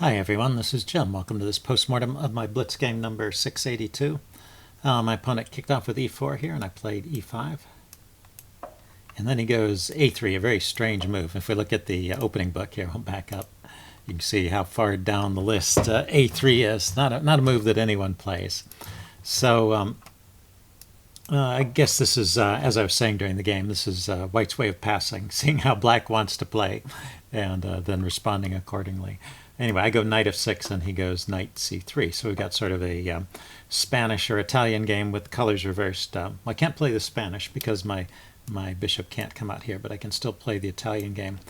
Hi everyone, this is Jim. Welcome to this postmortem of my Blitz game number 682. My opponent kicked off with e4 here and I played e5. And then he goes a3, a very strange move. If we look at the opening book here, I'll back up. You can see how far down the list a3 is. Not a move that anyone plays. So I guess this is, as I was saying during the game, this is White's way of passing, seeing how Black wants to play and then responding accordingly. Anyway, I go knight f6 and he goes knight c3. So we've got sort of a Spanish or Italian game with colors reversed. Well, I can't play the Spanish because my bishop can't come out here, but I can still play the Italian game.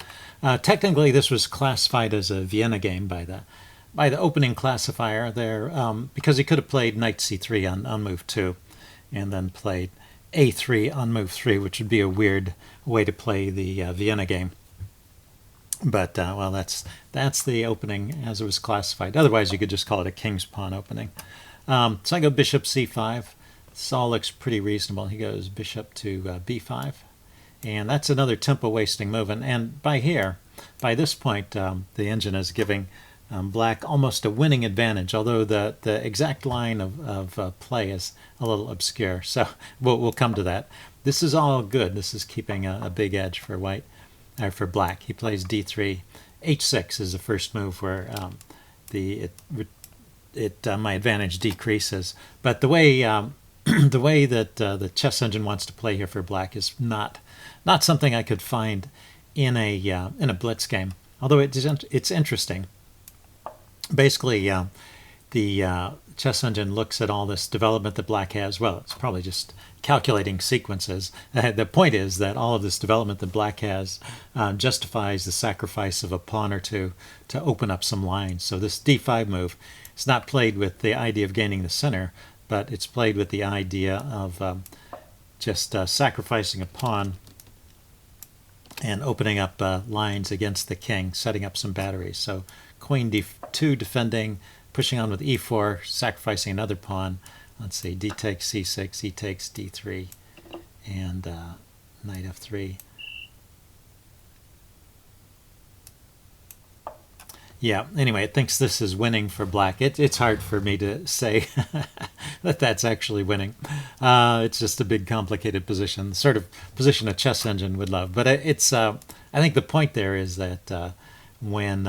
Technically, this was classified as a Vienna game by the opening classifier there, because he could have played knight c3 on move 2 and then played a3 on move 3, which would be a weird way to play the Vienna game. But, well, that's the opening as it was classified. Otherwise, you could just call it a king's pawn opening. So I go bishop c5. This all looks pretty reasonable. He goes bishop to b5. And that's another tempo-wasting move. And by this point, the engine is giving Black almost a winning advantage, although the exact line of play is a little obscure. So we'll come to that. This is all good. This is keeping a big edge for White. For Black. He plays d3. h6 is the first move where my advantage decreases. But the way the way that the chess engine wants to play here for Black is not something I could find in a Blitz game. Although it's interesting. Basically, the chess engine looks at all this development that Black has. Well, it's probably just calculating sequences. The point is that all of this development that Black has justifies the sacrifice of a pawn or two to open up some lines. So this d5 move is not played with the idea of gaining the center, but it's played with the idea of just sacrificing a pawn and opening up lines against the king, setting up some batteries. So queen d2 defending, pushing on with e4, sacrificing another pawn. Let's see, d takes c6, e takes d3, and knight f3. Yeah, anyway, it thinks this is winning for Black. It's hard for me to say that that's actually winning. It's just a big, complicated position, the sort of position a chess engine would love. But it's I think the point there is that when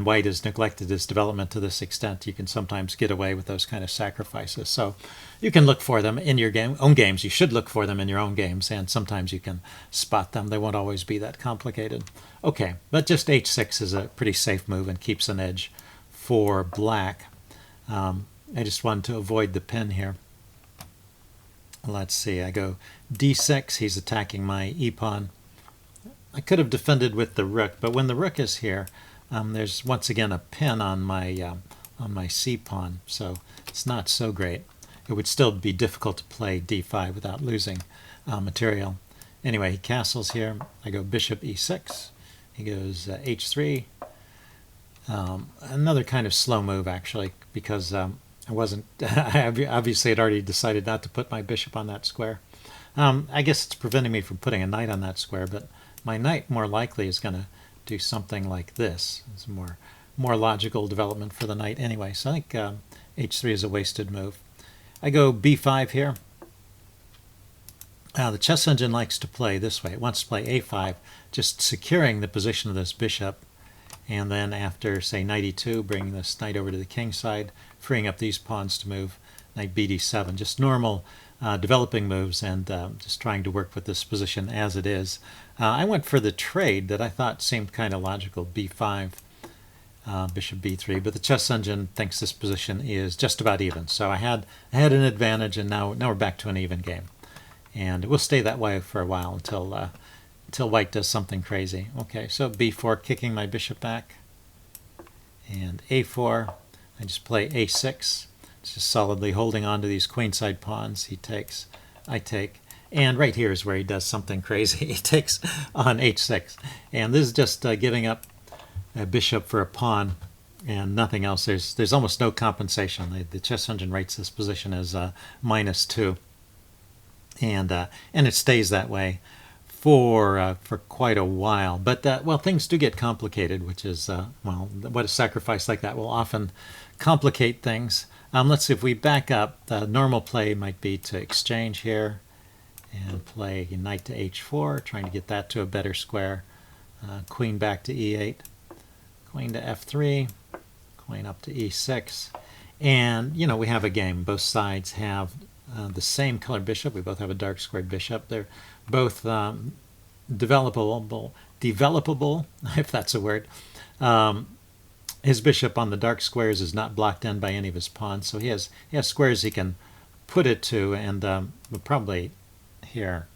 White has neglected his development to this extent, you can sometimes get away with those kind of sacrifices. So you can look for them in your own games. You should look for them in your own games, and sometimes you can spot them. They won't always be that complicated. Okay, but just h6 is a pretty safe move and keeps an edge for Black. I just wanted to avoid the pin here. Let's see, I go d6. He's attacking my e-pawn. I could have defended with the rook, but when the rook is here, there's once again a pin on my c-pawn, so it's not so great. It would still be difficult to play d5 without losing material. Anyway, he castles here. I go bishop e6. He goes h3. Another kind of slow move, actually, because I obviously had already decided not to put my bishop on that square. I guess it's preventing me from putting a knight on that square, but my knight more likely is going to do something like this. It's a more logical development for the knight anyway. So I think h3 is a wasted move. I go b5 here. The chess engine likes to play this way. It wants to play a5, just securing the position of this bishop. And then after, say, knight e2, bringing this knight over to the king side, freeing up these pawns to move knight bd7. Just normal developing moves and just trying to work with this position as it is. I went for the trade that I thought seemed kind of logical, b5, bishop b3, but the chess engine thinks this position is just about even. So I had an advantage, and now we're back to an even game. And it will stay that way for a while until White does something crazy. Okay, so b4, kicking my bishop back, and a4. I just play a6. Just solidly holding on to these queenside pawns. He takes, I take, and right here is where he does something crazy. He takes on h6, and this is just giving up a bishop for a pawn and nothing else. There's almost no compensation. The chess engine rates this position as -2, and it stays that way for quite a while. But well, things do get complicated, which is well, what a sacrifice like that will often complicate things. Let's see if we back up. The normal play might be to exchange here and play knight to h4, trying to get that to a better square. Queen back to e8, queen to f3, queen up to e6, and you know we have a game. Both sides have the same color bishop. We both have a dark squared bishop. They're both developable, if that's a word. His bishop on the dark squares is not blocked in by any of his pawns, so he has squares he can put it to, and probably here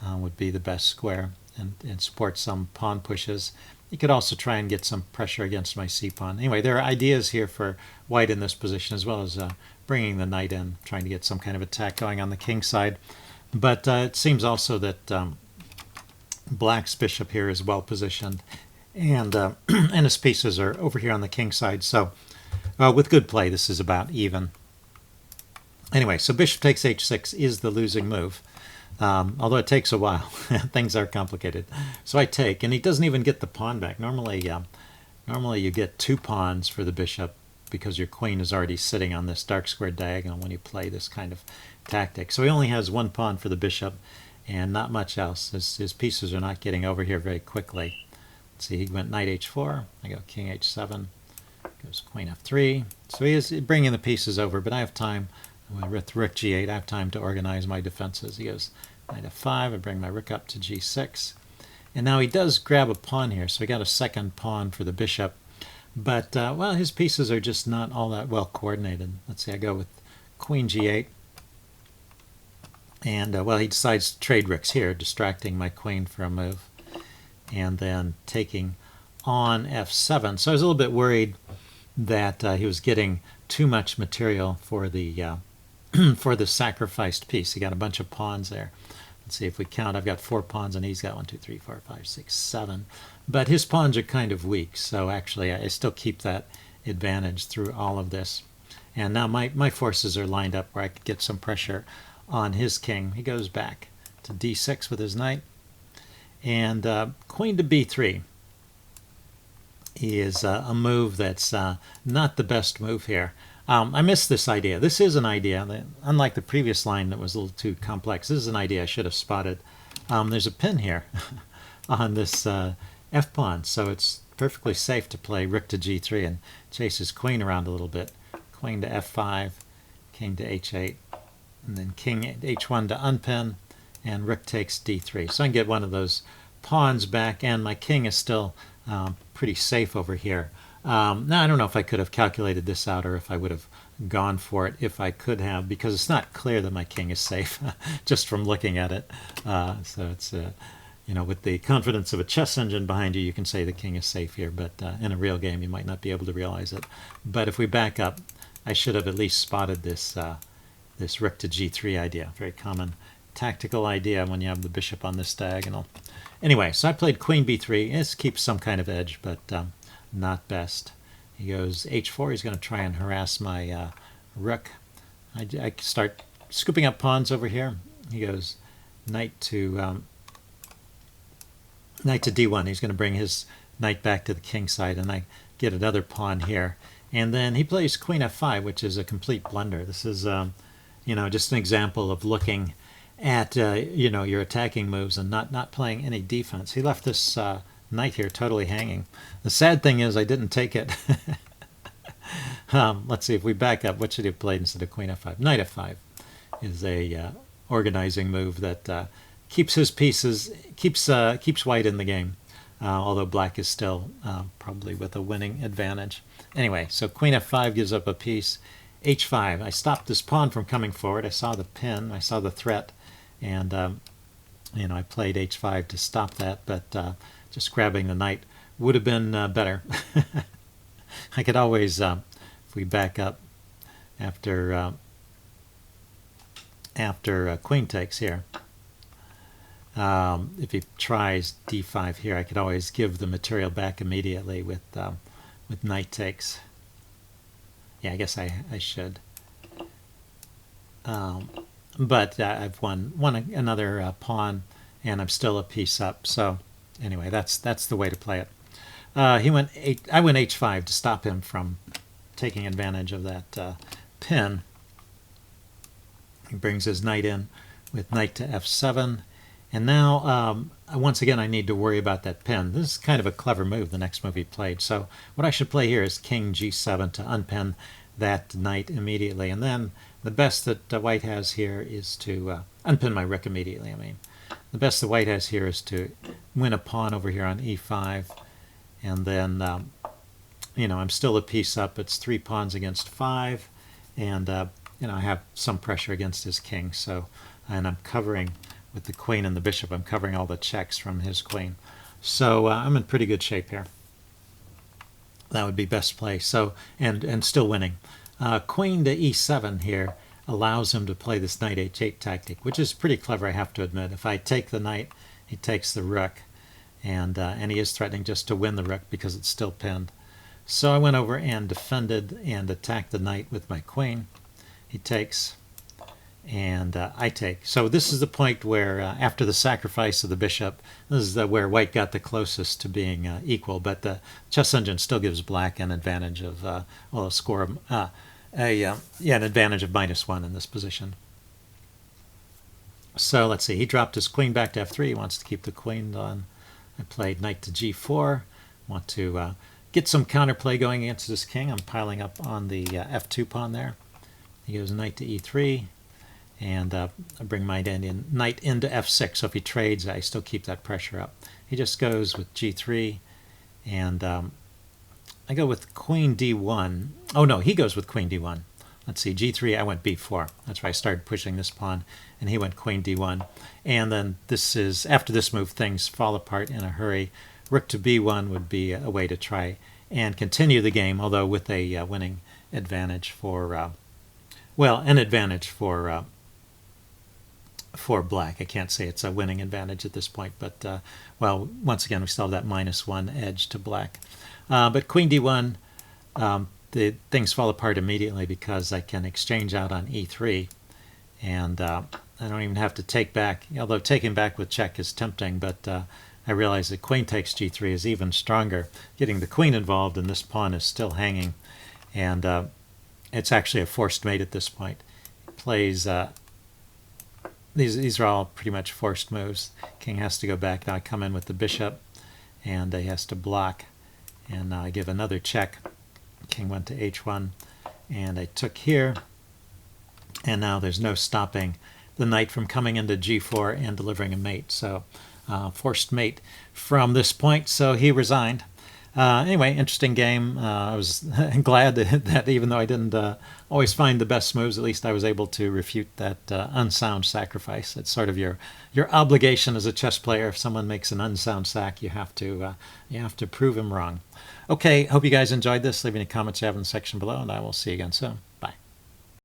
would be the best square and support some pawn pushes. You could also try and get some pressure against my c-pawn. Anyway, there are ideas here for white in this position, as well as bringing the knight in, trying to get some kind of attack going on the king side. But it seems also that black's bishop here is well positioned, and and his pieces are over here on the king side. So with good play, this is about even. Anyway, so bishop takes h6 is the losing move. Although it takes a while. Things are complicated. So I take, and he doesn't even get the pawn back. Normally you get 2 pawns for the bishop because your queen is already sitting on this dark square diagonal when you play this kind of tactic. So he only has 1 pawn for the bishop and not much else. His pieces are not getting over here very quickly. Let's see, he went knight h4. I go king h7. Goes queen f3. So he is bringing the pieces over, but I have time. With rook g8, I have time to organize my defenses. He goes knight f5, I bring my rook up to g6. And now he does grab a pawn here, so he got a second pawn for the bishop. But, well, his pieces are just not all that well coordinated. Let's see, I go with queen g8. And, well, he decides to trade rooks here, distracting my queen for a move. And then taking on f7. So I was a little bit worried that he was getting too much material for the for the sacrificed piece. He got a bunch of pawns there. Let's see if we count. I've got 4 pawns and he's got 1, 2, 3, 4, 5, 6, 7. But his pawns are kind of weak, so actually I still keep that advantage through all of this. And now my forces are lined up where I could get some pressure on his king. He goes back to d6 with his knight. And queen to b3 is a move that's not the best move here. I missed this idea. This is an idea that, unlike the previous line that was a little too complex, this is an idea I should have spotted. There's a pin here on this f-pawn, so it's perfectly safe to play rook to g3 and chase his queen around a little bit. Queen to f5, king to h8, and then king h1 to unpin, and rook takes d3. So I can get one of those pawns back, and my king is still pretty safe over here. Now, I don't know if I could have calculated this out or if I would have gone for it if I could have, because it's not clear that my king is safe just from looking at it. So it's, you know, with the confidence of a chess engine behind you, you can say the king is safe here, but in a real game, you might not be able to realize it. But if we back up, I should have at least spotted this, this rook to g3 idea. Very common tactical idea when you have the bishop on this diagonal. Anyway, so I played queen b3. This keeps some kind of edge, but not best. He goes h4. He's going to try and harass my rook. I start scooping up pawns over here. He goes knight to d1. He's going to bring his knight back to the king side, and I get another pawn here. And then he plays queen f5, which is a complete blunder. This is, you know, just an example of looking at you know, your attacking moves and not playing any defense. He left this knight here totally hanging. The sad thing is I didn't take it. Let's see if we back up. What should he have played instead of queen f5? Knight f5 is a organizing move that keeps his pieces, keeps white in the game, although black is still probably with a winning advantage. Anyway, so queen f5 gives up a piece. h5. I stopped this pawn from coming forward. I saw the pin. I saw the threat, and you know, I played h5 to stop that, but just grabbing the knight would have been better. I could always, if we back up after queen takes here, if he tries d5 here, I could always give the material back immediately with knight takes. Yeah, I guess I should. But I've won another pawn and I'm still a piece up. So anyway, that's the way to play it. I went h5 to stop him from taking advantage of that pin. He brings his knight in with knight to f7. And now, once again, I need to worry about that pin. This is kind of a clever move, the next move he played. So what I should play here is king g7 to unpin that knight immediately. And then the best that white has here is to unpin my rook immediately. I mean, the best that white has here is to win a pawn over here on e5. And then, you know, I'm still a piece up. It's 3 pawns against 5. And, you know, I have some pressure against his king. So, and I'm covering with the queen and the bishop. I'm covering all the checks from his queen. So I'm in pretty good shape here. That would be best play. So, and still winning. Queen to e7 here allows him to play this knight h8 tactic, which is pretty clever, I have to admit. If I take the knight, he takes the rook, and he is threatening just to win the rook because it's still pinned. So I went over and defended and attacked the knight with my queen. He takes, and I take. So this is the point where, after the sacrifice of the bishop, this is where white got the closest to being equal, but the chess engine still gives black an advantage of, well, a score of, an advantage of -1 in this position. So let's see, he dropped his queen back to f3. He wants to keep the queen on. I played knight to g4. Want to get some counterplay going against this king. I'm piling up on the f2 pawn there. He goes knight to e3. And I bring my knight into f6. So if he trades, I still keep that pressure up. He just goes with g3, and I go with queen d1. Oh no, he goes with queen d1. Let's see, g3, I went b4. That's why I started pushing this pawn, and he went queen d1. And then this is, after this move, things fall apart in a hurry. Rook to b1 would be a way to try and continue the game, although with a winning advantage for, well, an advantage for black. I can't say it's a winning advantage at this point, but, well, once again, we still have that -1 edge to black. But queen d1, the things fall apart immediately because I can exchange out on e3, and I don't even have to take back, although taking back with check is tempting, but I realize that queen takes g3 is even stronger. Getting the queen involved, and this pawn is still hanging, and it's actually a forced mate at this point. He plays... These are all pretty much forced moves. King has to go back. Now I come in with the bishop, and he has to block. And now I give another check. King went to h1, and I took here. And now there's no stopping the knight from coming into g4 and delivering a mate. So forced mate from this point. So he resigned. Anyway, interesting game. I was glad that even though I didn't always find the best moves, at least I was able to refute that unsound sacrifice. It's sort of your obligation as a chess player. If someone makes an unsound sack, you have to prove him wrong. Okay, hope you guys enjoyed this. Leave any comments you have in the section below, and I will see you again soon. Bye.